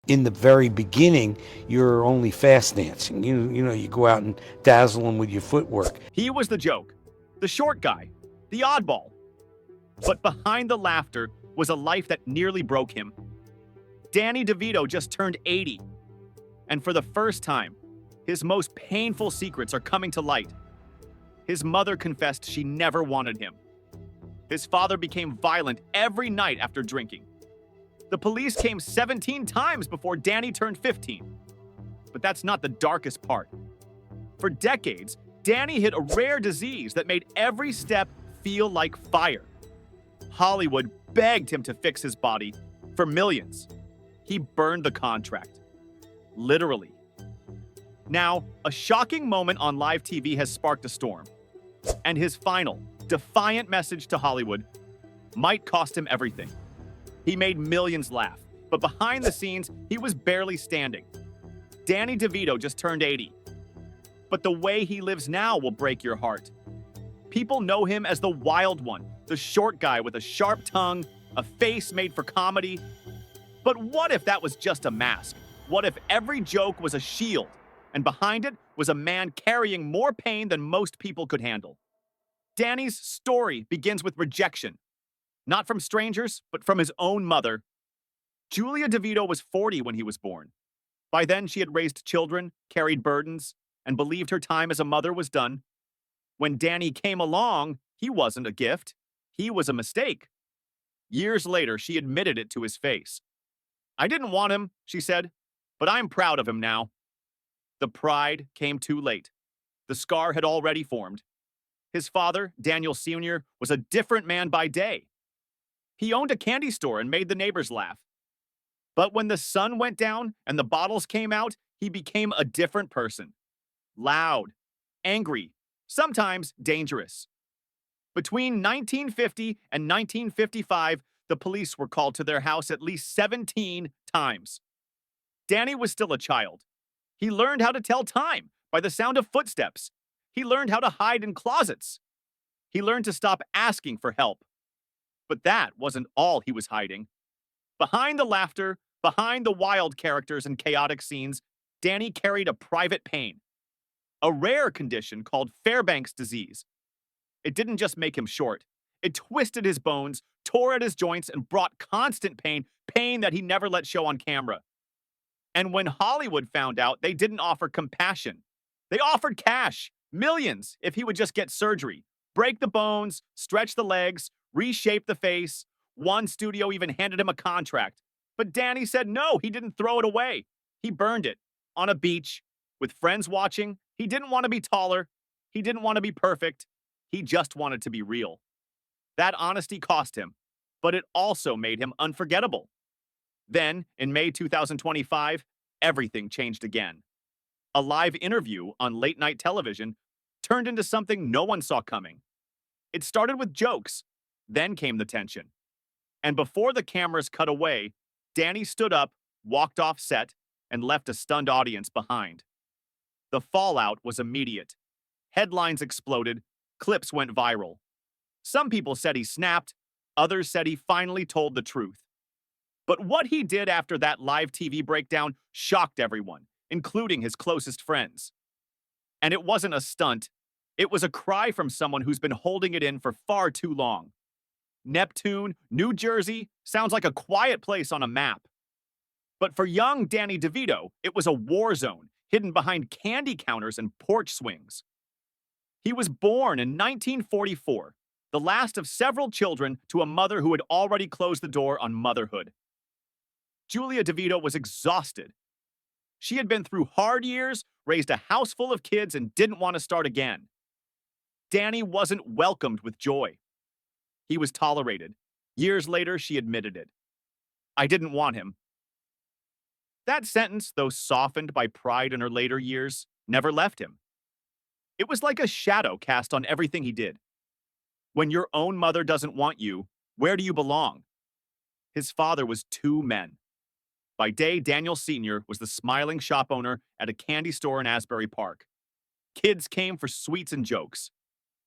In the very beginning, you're only fast dancing. You go out and dazzle them with your footwork. He was the joke, the short guy, the oddball. But behind the laughter was a life that nearly broke him. Danny DeVito just turned 80. And for the first time, his most painful secrets are coming to light. His mother confessed she never wanted him. His father became violent every night after drinking. The police came 17 times before Danny turned 15. But that's not the darkest part. For decades, Danny hid a rare disease that made every step feel like fire. Hollywood begged him to fix his body for millions. He burned the contract. Literally. Now, a shocking moment on live TV has sparked a storm. And his final, defiant message to Hollywood might cost him everything. He made millions laugh, but behind the scenes, he was barely standing. Danny DeVito just turned 80. But the way he lives now will break your heart. People know him as the wild one, the short guy with a sharp tongue, a face made for comedy. But what if that was just a mask? What if every joke was a shield, and behind it was a man carrying more pain than most people could handle? Danny's story begins with rejection. Not from strangers, but from his own mother. Julia DeVito was 40 when he was born. By then, she had raised children, carried burdens, and believed her time as a mother was done. When Danny came along, he wasn't a gift. He was a mistake. Years later, she admitted it to his face. "I didn't want him," she said, "but I'm proud of him now." The pride came too late. The scar had already formed. His father, Daniel Sr., was a different man by day. He owned a candy store and made the neighbors laugh. But when the sun went down and the bottles came out, he became a different person. Loud, angry, sometimes dangerous. Between 1950 and 1955, the police were called to their house at least 17 times. Danny was still a child. He learned how to tell time by the sound of footsteps. He learned how to hide in closets. He learned to stop asking for help. But that wasn't all he was hiding. Behind the laughter, behind the wild characters and chaotic scenes, Danny carried a private pain, a rare condition called Fairbanks disease. It didn't just make him short. It twisted his bones, tore at his joints, and brought constant pain that he never let show on camera. And when Hollywood found out, they didn't offer compassion. They offered cash, millions, if he would just get surgery, break the bones, stretch the legs, reshape the face. One studio even handed him a contract. But Danny said no, he didn't throw it away. He burned it on a beach with friends watching. He didn't want to be taller. He didn't want to be perfect. He just wanted to be real. That honesty cost him, but it also made him unforgettable. Then, in May 2025, everything changed again. A live interview on late-night television turned into something no one saw coming. It started with jokes, then came the tension. And before the cameras cut away, Danny stood up, walked off set, and left a stunned audience behind. The fallout was immediate. Headlines exploded, clips went viral. Some people said he snapped, others said he finally told the truth. But what he did after that live TV breakdown shocked everyone, including his closest friends. And it wasn't a stunt. It was a cry from someone who's been holding it in for far too long. Neptune, New Jersey, sounds like a quiet place on a map. But for young Danny DeVito, it was a war zone, hidden behind candy counters and porch swings. He was born in 1944, the last of several children to a mother who had already closed the door on motherhood. Julia DeVito was exhausted. She had been through hard years, raised a house full of kids, and didn't want to start again. Danny wasn't welcomed with joy. He was tolerated. Years later, she admitted it. "I didn't want him." That sentence, though softened by pride in her later years, never left him. It was like a shadow cast on everything he did. When your own mother doesn't want you, where do you belong? His father was two men. By day, Daniel Sr. was the smiling shop owner at a candy store in Asbury Park. Kids came for sweets and jokes.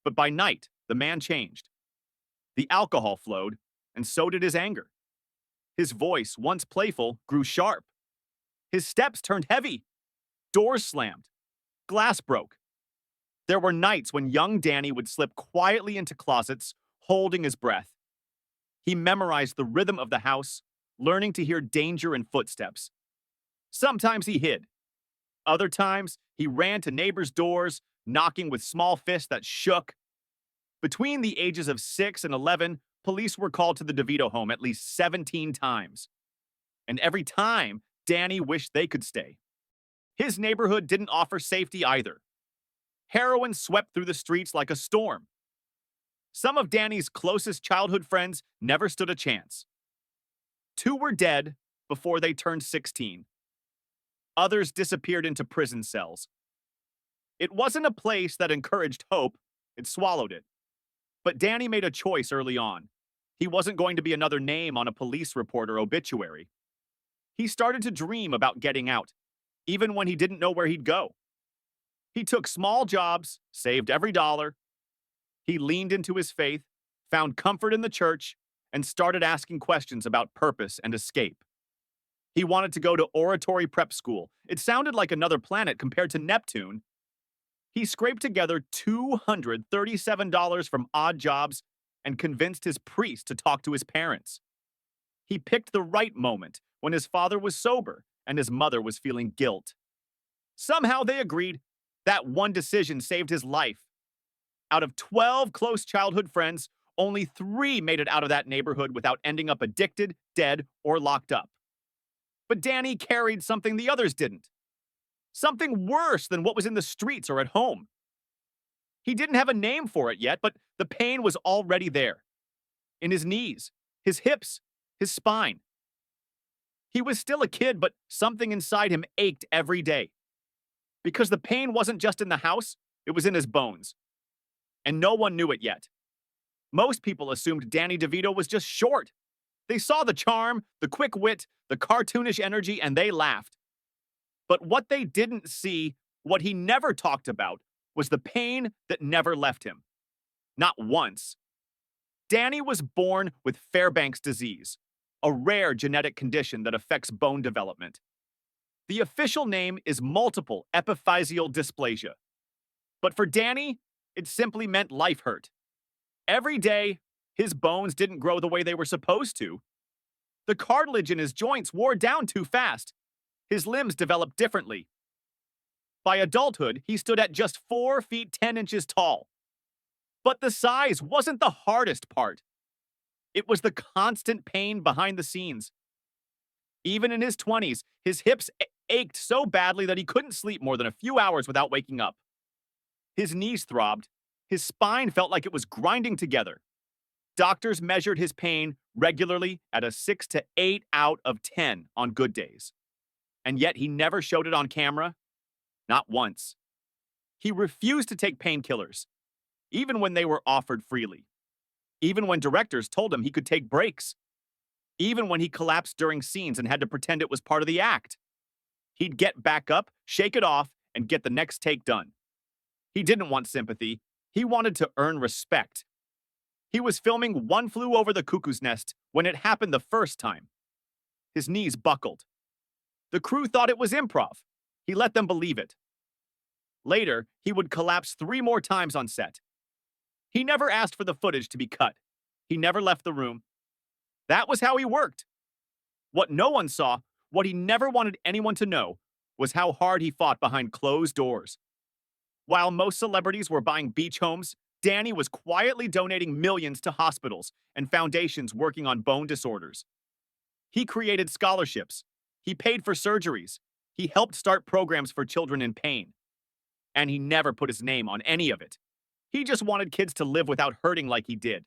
But by night, the man changed. The alcohol flowed, and so did his anger. His voice, once playful, grew sharp. His steps turned heavy. Doors slammed. Glass broke. There were nights when young Danny would slip quietly into closets, holding his breath. He memorized the rhythm of the house, learning to hear danger and footsteps. Sometimes he hid. Other times, he ran to neighbors' doors, knocking with small fists that shook. Between the ages of 6 and 11, police were called to the DeVito home at least 17 times. And every time, Danny wished they could stay. His neighborhood didn't offer safety either. Heroin swept through the streets like a storm. Some of Danny's closest childhood friends never stood a chance. 2 were dead before they turned 16. Others disappeared into prison cells. It wasn't a place that encouraged hope, it swallowed it. But Danny made a choice early on. He wasn't going to be another name on a police report or obituary. He started to dream about getting out, even when he didn't know where he'd go. He took small jobs, saved every dollar. He leaned into his faith, found comfort in the church, and started asking questions about purpose and escape. He wanted to go to oratory prep school. It sounded like another planet compared to Neptune. He scraped together $237 from odd jobs and convinced his priest to talk to his parents. He picked the right moment when his father was sober and his mother was feeling guilt. Somehow they agreed. That one decision saved his life. Out of 12 close childhood friends, only 3 made it out of that neighborhood without ending up addicted, dead, or locked up. But Danny carried something the others didn't. Something worse than what was in the streets or at home. He didn't have a name for it yet, but the pain was already there. In his knees, his hips, his spine. He was still a kid, but something inside him ached every day. Because the pain wasn't just in the house, it was in his bones. And no one knew it yet. Most people assumed Danny DeVito was just short. They saw the charm, the quick wit, the cartoonish energy, and they laughed. But what they didn't see, what he never talked about, was the pain that never left him. Not once. Danny was born with Fairbanks disease, a rare genetic condition that affects bone development. The official name is multiple epiphyseal dysplasia. But for Danny, it simply meant life hurt. Every day, his bones didn't grow the way they were supposed to. The cartilage in his joints wore down too fast. His limbs developed differently. By adulthood, he stood at just 4 feet 10 inches tall. But the size wasn't the hardest part. It was the constant pain behind the scenes. Even in his 20s, his hips ached so badly that he couldn't sleep more than a few hours without waking up. His knees throbbed. His spine felt like it was grinding together. Doctors measured his pain regularly at a 6 to 8 out of 10 on good days. And yet he never showed it on camera. Not once. He refused to take painkillers, even when they were offered freely. Even when directors told him he could take breaks. Even when he collapsed during scenes and had to pretend it was part of the act. He'd get back up, shake it off, and get the next take done. He didn't want sympathy. He wanted to earn respect. He was filming One Flew Over the Cuckoo's Nest when it happened the first time. His knees buckled. The crew thought it was improv. He let them believe it. Later, he would collapse 3 more times on set. He never asked for the footage to be cut. He never left the room. That was how he worked. What no one saw, what he never wanted anyone to know, was how hard he fought behind closed doors. While most celebrities were buying beach homes, Danny was quietly donating millions to hospitals and foundations working on bone disorders. He created scholarships. He paid for surgeries. He helped start programs for children in pain. And he never put his name on any of it. He just wanted kids to live without hurting like he did.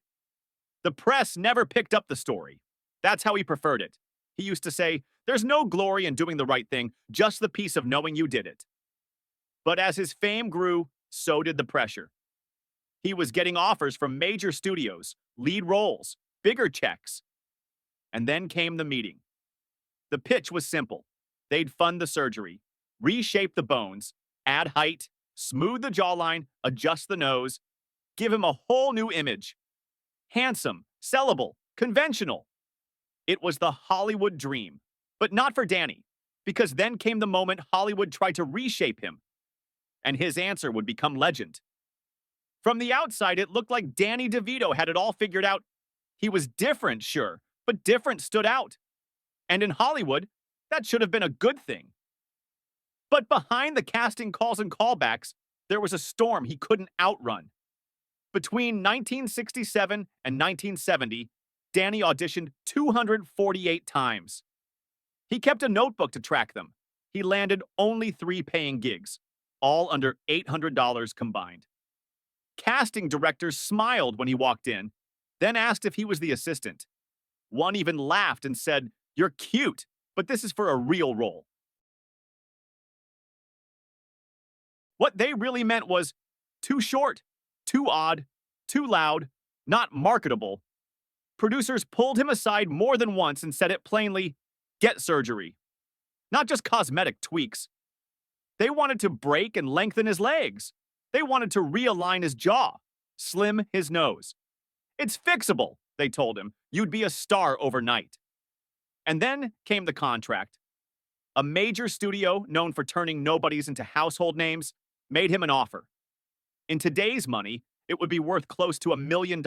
The press never picked up the story. That's how he preferred it. He used to say, "There's no glory in doing the right thing, just the peace of knowing you did it." But as his fame grew, so did the pressure. He was getting offers from major studios, lead roles, bigger checks. And then came the meeting. The pitch was simple. They'd fund the surgery, reshape the bones, add height, smooth the jawline, adjust the nose, give him a whole new image. Handsome, sellable, conventional. It was the Hollywood dream, but not for Danny. because then came the moment Hollywood tried to reshape him, and his answer would become legend. From the outside, it looked like Danny DeVito had it all figured out. He was different, sure, but different stood out. And in Hollywood, that should have been a good thing. But behind the casting calls and callbacks, there was a storm he couldn't outrun. Between 1967 and 1970, Danny auditioned 248 times. He kept a notebook to track them. He landed only 3 paying gigs, all under $800 combined. Casting directors smiled when he walked in, then asked if he was the assistant. One even laughed and said, "You're cute, but this is for a real role." What they really meant was too short, too odd, too loud, not marketable. Producers pulled him aside more than once and said it plainly, "Get surgery." Not just cosmetic tweaks. They wanted to break and lengthen his legs. They wanted to realign his jaw, slim his nose. "It's fixable," they told him. "You'd be a star overnight." And then came the contract. A major studio known for turning nobodies into household names made him an offer. In today's money, it would be worth close to $1 million.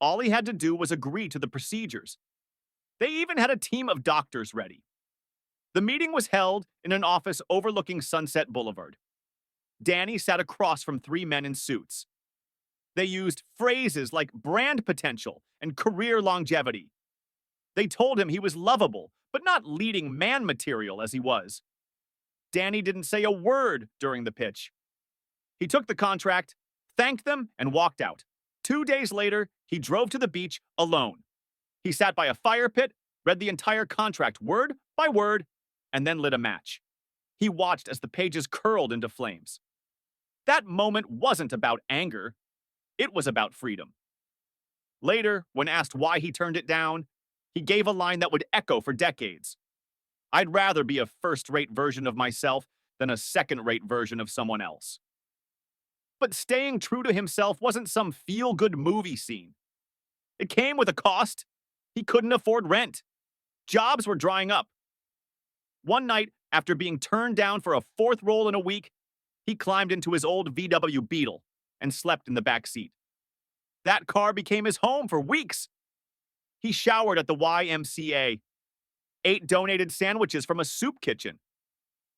All he had to do was agree to the procedures. They even had a team of doctors ready. The meeting was held in an office overlooking Sunset Boulevard. Danny sat across from 3 men in suits. They used phrases like brand potential and career longevity. They told him he was lovable, but not leading man material as he was. Danny didn't say a word during the pitch. He took the contract, thanked them, and walked out. 2 days later, he drove to the beach alone. He sat by a fire pit, read the entire contract word by word, and then lit a match. He watched as the pages curled into flames. That moment wasn't about anger. It was about freedom. Later, when asked why he turned it down, he gave a line that would echo for decades. "I'd rather be a first-rate version of myself than a second-rate version of someone else." But staying true to himself wasn't some feel-good movie scene. It came with a cost. He couldn't afford rent. Jobs were drying up. One night, after being turned down for a 4th role in a week, he climbed into his old VW Beetle and slept in the back seat. That car became his home for weeks. He showered at the YMCA, ate donated sandwiches from a soup kitchen,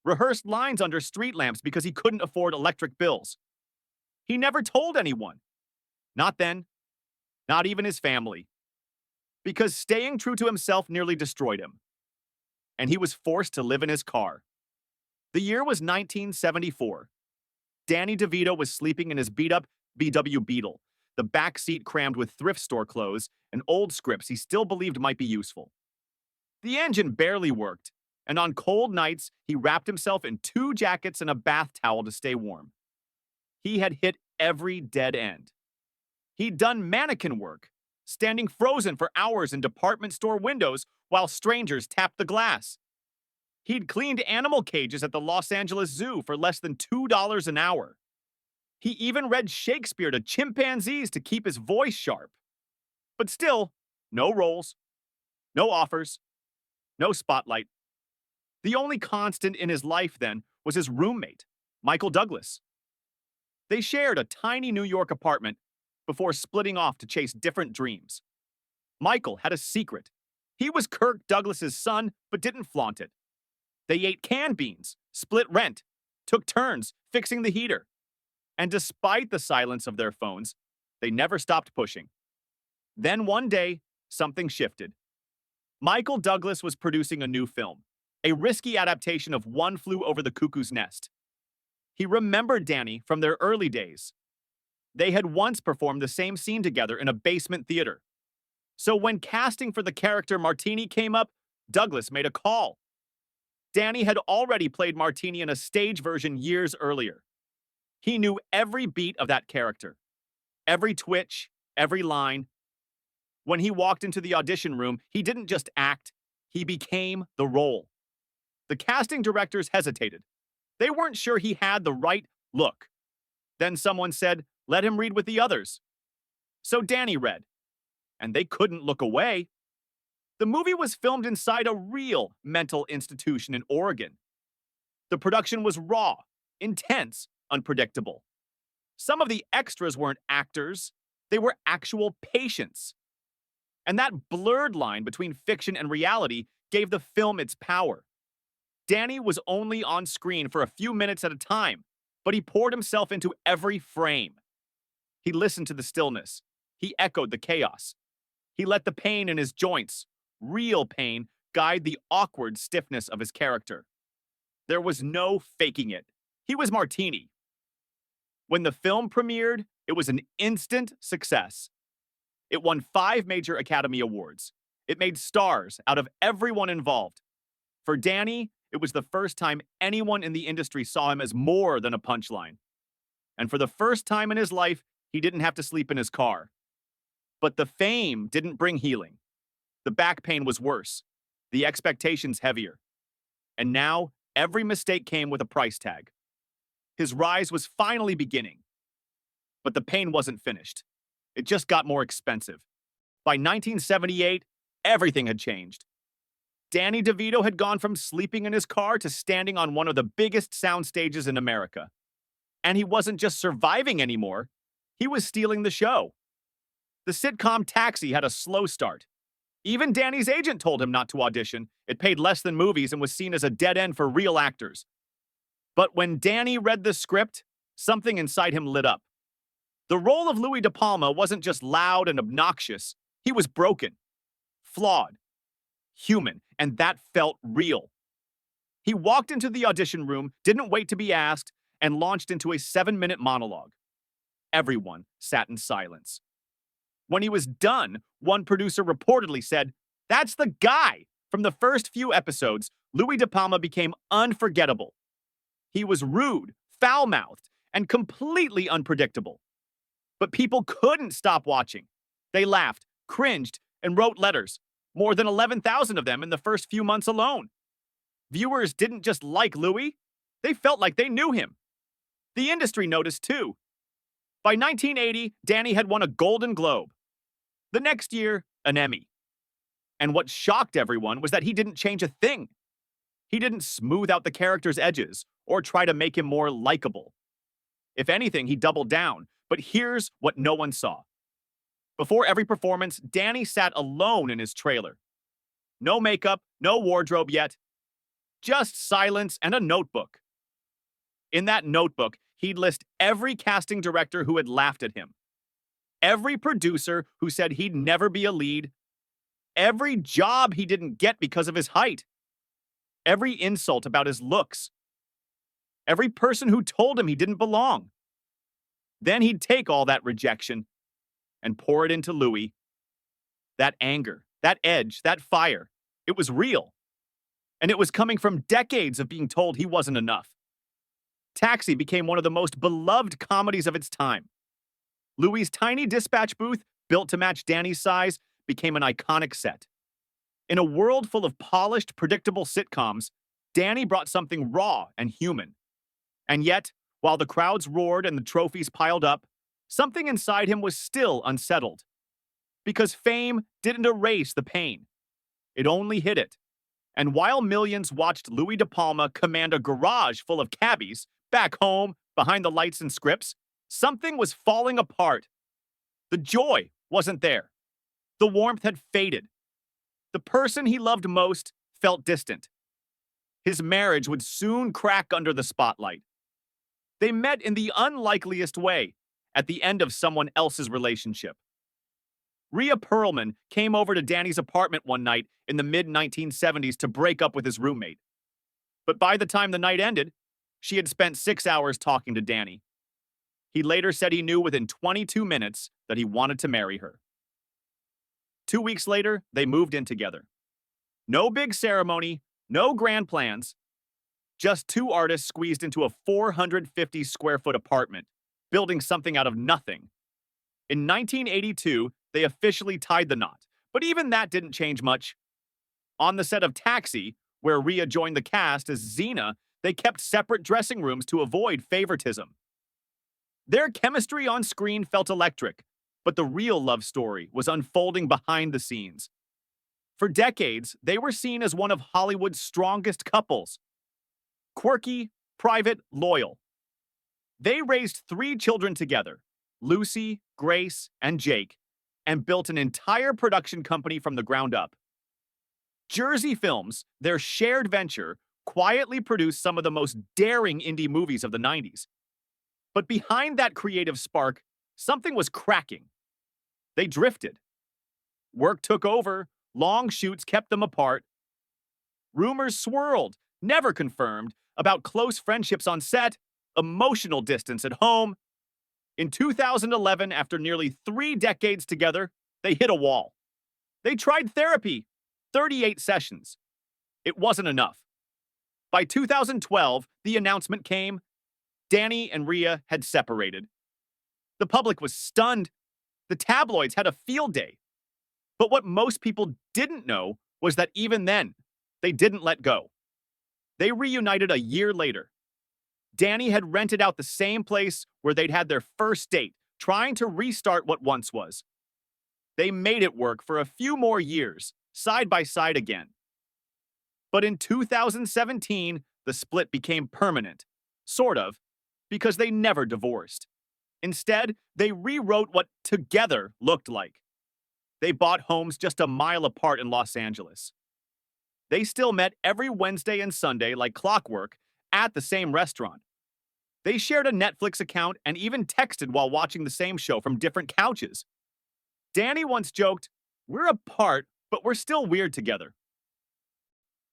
rehearsed lines under street lamps because he couldn't afford electric bills. He never told anyone. Not then. Not even his family. Because staying true to himself nearly destroyed him. And he was forced to live in his car. The year was 1974. Danny DeVito was sleeping in his beat-up VW Beetle, the back seat crammed with thrift store clothes and old scripts he still believed might be useful. The engine barely worked, and on cold nights, he wrapped himself in 2 jackets and a bath towel to stay warm. He had hit every dead end. He'd done mannequin work, standing frozen for hours in department store windows while strangers tapped the glass. He'd cleaned animal cages at the Los Angeles Zoo for less than $2 an hour. He even read Shakespeare to chimpanzees to keep his voice sharp. But still, no roles, no offers, no spotlight. The only constant in his life then was his roommate, Michael Douglas. They shared a tiny New York apartment before splitting off to chase different dreams. Michael had a secret. He was Kirk Douglas's son, but didn't flaunt it. They ate canned beans, split rent, took turns fixing the heater. And despite the silence of their phones, they never stopped pushing. Then one day, something shifted. Michael Douglas was producing a new film, a risky adaptation of One Flew Over the Cuckoo's Nest. He remembered Danny from their early days. They had once performed the same scene together in a basement theater. So when casting for the character Martini came up, Douglas made a call. Danny had already played Martini in a stage version years earlier. He knew every beat of that character, every twitch, every line. When he walked into the audition room, he didn't just act, he became the role. The casting directors hesitated. They weren't sure he had the right look. Then someone said, "Let him read with the others." So Danny read, and they couldn't look away. The movie was filmed inside a real mental institution in Oregon. The production was raw, intense, unpredictable. Some of the extras weren't actors, they were actual patients. And that blurred line between fiction and reality gave the film its power. Danny was only on screen for a few minutes at a time, but he poured himself into every frame. He listened to the stillness. He echoed the chaos. He let the pain in his joints, real pain, guide the awkward stiffness of his character. There was no faking it. He was Martini. When the film premiered, it was an instant success. It won 5 major Academy Awards. It made stars out of everyone involved. For Danny, it was the first time anyone in the industry saw him as more than a punchline. And for the first time in his life, he didn't have to sleep in his car. But the fame didn't bring healing. The back pain was worse. The expectations heavier. And now, every mistake came with a price tag. His rise was finally beginning. But the pain wasn't finished. It just got more expensive. By 1978, everything had changed. Danny DeVito had gone from sleeping in his car to standing on one of the biggest sound stages in America. And he wasn't just surviving anymore, he was stealing the show. The sitcom Taxi had a slow start. Even Danny's agent told him not to audition. It paid less than movies and was seen as a dead end for real actors. But when Danny read the script, something inside him lit up. The role of Louis De Palma wasn't just loud and obnoxious. He was broken, flawed, human, and that felt real. He walked into the audition room, didn't wait to be asked, and launched into a 7-minute monologue. Everyone sat in silence. When he was done, one producer reportedly said, "That's the guy." From the first few episodes, Louis De Palma became unforgettable. He was rude, foul-mouthed, and completely unpredictable. But people couldn't stop watching. They laughed, cringed, and wrote letters, more than 11,000 of them in the first few months alone. Viewers didn't just like Louis, they felt like they knew him. The industry noticed too. By 1980, Danny had won a Golden Globe. The next year, an Emmy. And what shocked everyone was that he didn't change a thing. He didn't smooth out the character's edges or try to make him more likable. If anything, he doubled down. But here's what no one saw. Before every performance, Danny sat alone in his trailer. No makeup, no wardrobe yet. Just silence and a notebook. In that notebook, he'd list every casting director who had laughed at him. Every producer who said he'd never be a lead. Every job he didn't get because of his height. Every insult about his looks. Every person who told him he didn't belong. Then he'd take all that rejection and pour it into Louis. That anger, that edge, that fire, it was real. And it was coming from decades of being told he wasn't enough. Taxi became one of the most beloved comedies of its time. Louis' tiny dispatch booth, built to match Danny's size, became an iconic set. In a world full of polished, predictable sitcoms, Danny brought something raw and human. And yet, while the crowds roared and the trophies piled up, something inside him was still unsettled. Because fame didn't erase the pain. It only hid it. And while millions watched Louis De Palma command a garage full of cabbies, back home, behind the lights and scripts, something was falling apart. The joy wasn't there. The warmth had faded. The person he loved most felt distant. His marriage would soon crack under the spotlight. They met in the unlikeliest way, at the end of someone else's relationship. Rhea Perlman came over to Danny's apartment one night in the mid-1970s to break up with his roommate. But by the time the night ended, she had spent 6 hours talking to Danny. He later said he knew within 22 minutes that he wanted to marry her. 2 weeks later, they moved in together. No big ceremony, no grand plans. Just 2 artists squeezed into a 450-square-foot apartment, building something out of nothing. In 1982, they officially tied the knot, but even that didn't change much. On the set of Taxi, where Rhea joined the cast as Xena, they kept separate dressing rooms to avoid favoritism. Their chemistry on screen felt electric, but the real love story was unfolding behind the scenes. For decades, they were seen as one of Hollywood's strongest couples. Quirky, private, loyal. They raised 3 children together, Lucy, Grace, and Jake, and built an entire production company from the ground up. Jersey Films, their shared venture, quietly produced some of the most daring indie movies of the 90s. But behind that creative spark, something was cracking. They drifted. Work took over, long shoots kept them apart. Rumors swirled, never confirmed, about close friendships on set, emotional distance at home. In 2011, after nearly 3 decades together, they hit a wall. They tried therapy, 38 sessions. It wasn't enough. By 2012, the announcement came. Danny and Rhea had separated. The public was stunned. The tabloids had a field day. But what most people didn't know was that even then, they didn't let go. They reunited a year later. Danny had rented out the same place where they'd had their first date, trying to restart what once was. They made it work for a few more years, side by side again. But in 2017, the split became permanent, sort of, because they never divorced. Instead, they rewrote what together looked like. They bought homes just a mile apart in Los Angeles. They still met every Wednesday and Sunday like clockwork at the same restaurant. They shared a Netflix account and even texted while watching the same show from different couches. Danny once joked, "We're apart, but we're still weird together."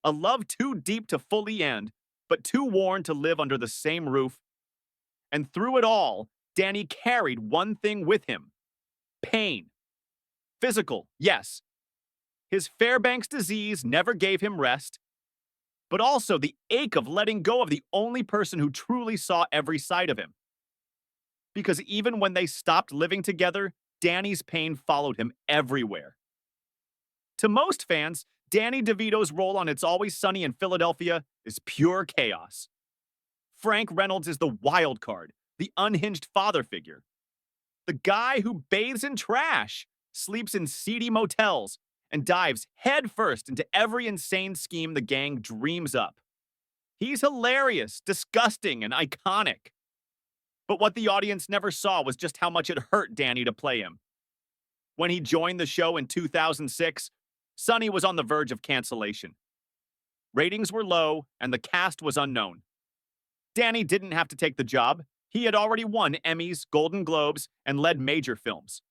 A love too deep to fully end, but too worn to live under the same roof. And through it all, Danny carried one thing with him: pain. Physical, yes. His Fairbanks disease never gave him rest, but also the ache of letting go of the only person who truly saw every side of him. Because even when they stopped living together, Danny's pain followed him everywhere. To most fans, Danny DeVito's role on It's Always Sunny in Philadelphia is pure chaos. Frank Reynolds is the wild card, the unhinged father figure. The guy who bathes in trash, sleeps in seedy motels, and dives headfirst into every insane scheme the gang dreams up. He's hilarious, disgusting, and iconic. But what the audience never saw was just how much it hurt Danny to play him. When he joined the show in 2006, Sunny was on the verge of cancellation. Ratings were low, and the cast was unknown. Danny didn't have to take the job. He had already won Emmys, Golden Globes, and led major films.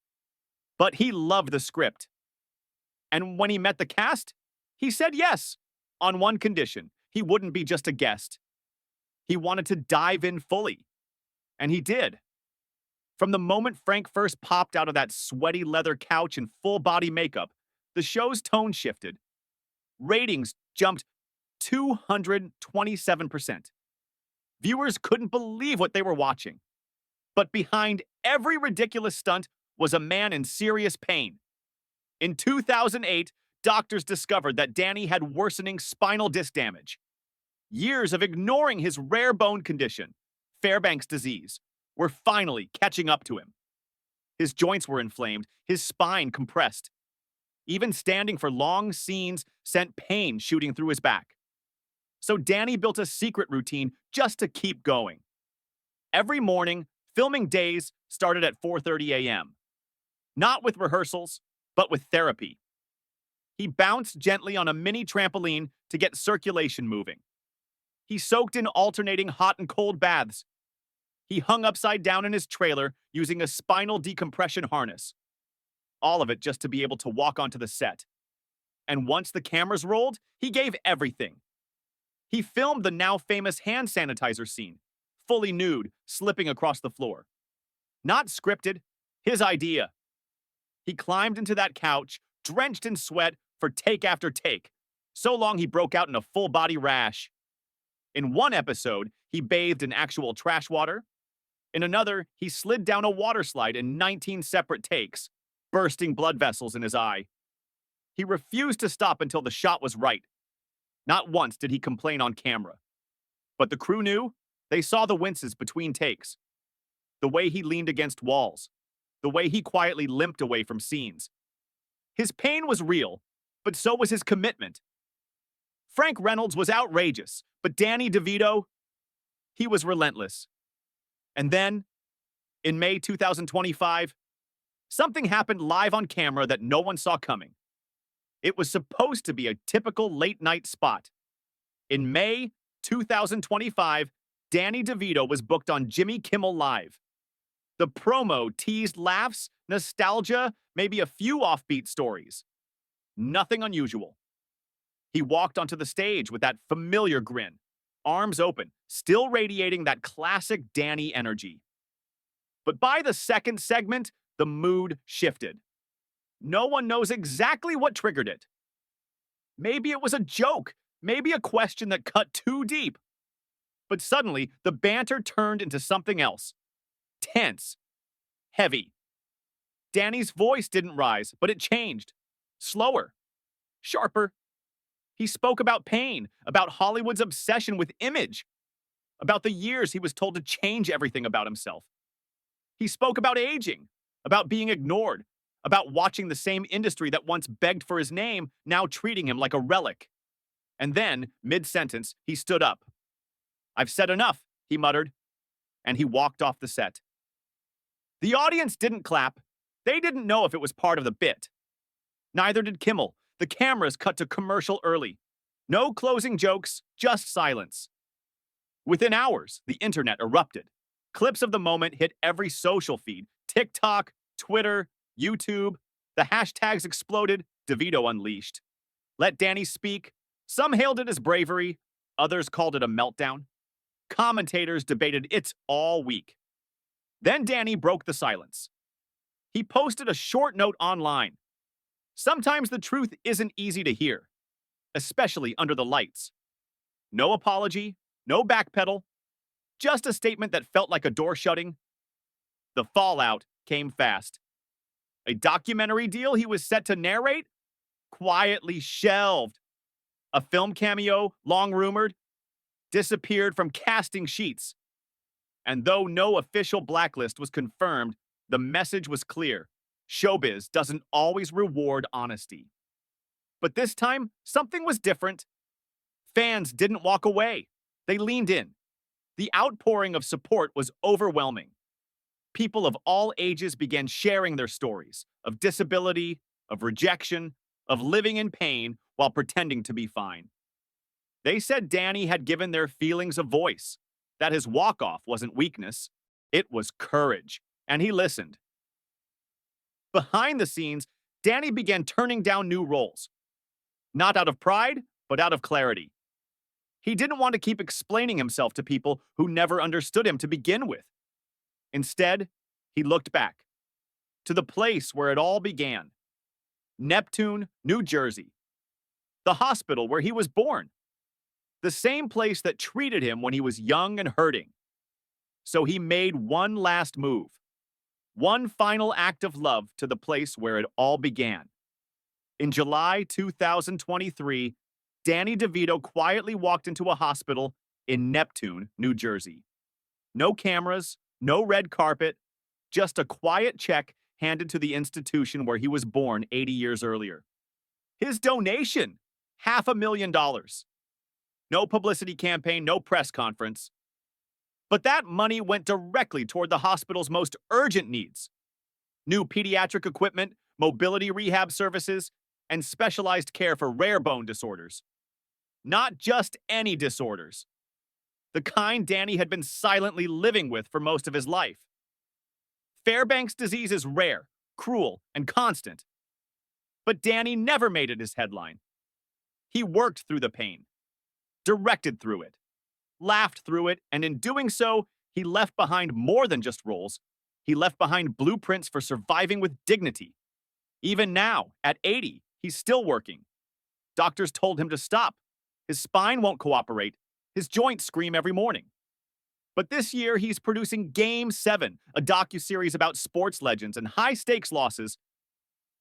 But he loved the script. And when he met the cast, he said yes, on one condition: he wouldn't be just a guest. He wanted to dive in fully. And he did. From the moment Frank first popped out of that sweaty leather couch in full-body makeup, the show's tone shifted. Ratings jumped 227%. Viewers couldn't believe what they were watching. But behind every ridiculous stunt was a man in serious pain. In 2008, doctors discovered that Danny had worsening spinal disc damage. Years of ignoring his rare bone condition, Fairbanks disease, were finally catching up to him. His joints were inflamed, his spine compressed. Even standing for long scenes sent pain shooting through his back. So Danny built a secret routine just to keep going. Every morning, filming days started at 4:30 a.m. Not with rehearsals, but with therapy. He bounced gently on a mini trampoline to get circulation moving. He soaked in alternating hot and cold baths. He hung upside down in his trailer using a spinal decompression harness. All of it just to be able to walk onto the set. And once the cameras rolled, he gave everything. He filmed the now famous hand sanitizer scene, fully nude, slipping across the floor. Not scripted, his idea. He climbed into that couch, drenched in sweat, for take after take, so long he broke out in a full-body rash. In one episode, he bathed in actual trash water. In another, he slid down a water slide in 19 separate takes, bursting blood vessels in his eye. He refused to stop until the shot was right. Not once did he complain on camera. But the crew knew. They saw the winces between takes. The way he leaned against walls. The way he quietly limped away from scenes. His pain was real, but so was his commitment. Frank Reynolds was outrageous, but Danny DeVito, he was relentless. And then, in May 2025, something happened live on camera that no one saw coming. It was supposed to be a typical late-night spot. In May 2025, Danny DeVito was booked on Jimmy Kimmel Live. The promo teased laughs, nostalgia, maybe a few offbeat stories. Nothing unusual. He walked onto the stage with that familiar grin, arms open, still radiating that classic Danny energy. But by the second segment, the mood shifted. No one knows exactly what triggered it. Maybe it was a joke, maybe a question that cut too deep. But suddenly, the banter turned into something else. Tense. Heavy. Danny's voice didn't rise, but it changed. Slower. Sharper. He spoke about pain, about Hollywood's obsession with image, about the years he was told to change everything about himself. He spoke about aging, about being ignored, about watching the same industry that once begged for his name now treating him like a relic. And then, mid-sentence, he stood up. "I've said enough," he muttered, and he walked off the set. The audience didn't clap. They didn't know if it was part of the bit. Neither did Kimmel. The cameras cut to commercial early. No closing jokes, just silence. Within hours, the internet erupted. Clips of the moment hit every social feed. TikTok, Twitter, YouTube. The hashtags exploded. DeVito unleashed. Let Danny speak. Some hailed it as bravery. Others called it a meltdown. Commentators debated it all week. Then Danny broke the silence. He posted a short note online. Sometimes the truth isn't easy to hear, especially under the lights. No apology, no backpedal, just a statement that felt like a door shutting. The fallout came fast. A documentary deal he was set to narrate? Quietly shelved. A film cameo, long rumored, disappeared from casting sheets. And though no official blacklist was confirmed, the message was clear. Showbiz doesn't always reward honesty. But this time, something was different. Fans didn't walk away. They leaned in. The outpouring of support was overwhelming. People of all ages began sharing their stories of disability, of rejection, of living in pain while pretending to be fine. They said Danny had given their feelings a voice, that his walk-off wasn't weakness, it was courage, and he listened. Behind the scenes, Danny began turning down new roles. Not out of pride, but out of clarity. He didn't want to keep explaining himself to people who never understood him to begin with. Instead, he looked back to the place where it all began. Neptune, New Jersey. The hospital where he was born. The same place that treated him when he was young and hurting. So he made one last move. One final act of love to the place where it all began. In July 2023, Danny DeVito quietly walked into a hospital in Neptune, New Jersey. No cameras, no red carpet, just a quiet check handed to the institution where he was born 80 years earlier. His donation, $500,000. No publicity campaign, no press conference. But that money went directly toward the hospital's most urgent needs. New pediatric equipment, mobility rehab services, and specialized care for rare bone disorders. Not just any disorders. The kind Danny had been silently living with for most of his life. Fairbanks disease is rare, cruel, and constant. But Danny never made it his headline. He worked through the pain, directed through it, laughed through it, and in doing so, he left behind more than just roles. He left behind blueprints for surviving with dignity. Even now, at 80, he's still working. Doctors told him to stop. His spine won't cooperate. His joints scream every morning. But this year, he's producing Game 7, a docuseries about sports legends and high-stakes losses.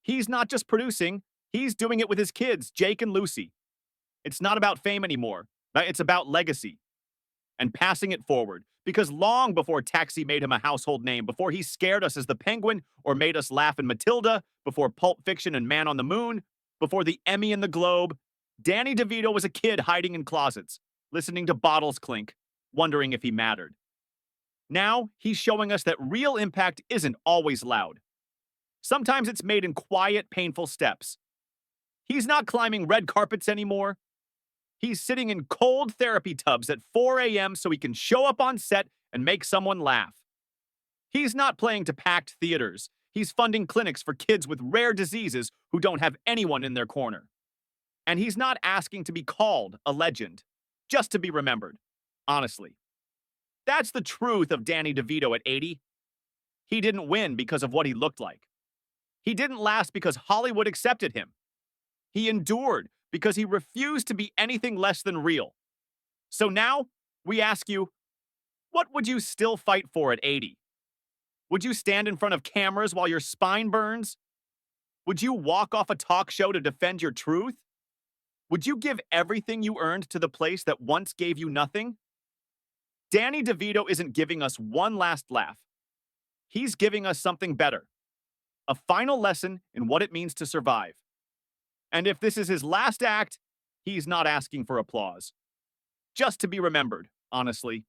He's not just producing, he's doing it with his kids, Jake and Lucy. It's not about fame anymore. It's about legacy. And passing it forward. Because long before Taxi made him a household name, before he scared us as the Penguin or made us laugh in Matilda, before Pulp Fiction and Man on the Moon, Before the Emmy and the Globe, Danny DeVito was a kid hiding in closets, listening to bottles clink, wondering if he mattered. Now, he's showing us that real impact isn't always loud. Sometimes it's made in quiet, painful steps. He's not climbing red carpets anymore. He's sitting in cold therapy tubs at 4 a.m. so he can show up on set and make someone laugh. He's not playing to packed theaters. He's funding clinics for kids with rare diseases who don't have anyone in their corner. And he's not asking to be called a legend, just to be remembered, honestly. That's the truth of Danny DeVito at 80. He didn't win because of what he looked like. He didn't last because Hollywood accepted him. He endured because he refused to be anything less than real. So now, we ask you, what would you still fight for at 80? Would you stand in front of cameras while your spine burns? Would you walk off a talk show to defend your truth? Would you give everything you earned to the place that once gave you nothing? Danny DeVito isn't giving us one last laugh. He's giving us something better. A final lesson in what it means to survive. And if this is his last act, he's not asking for applause. Just to be remembered, honestly.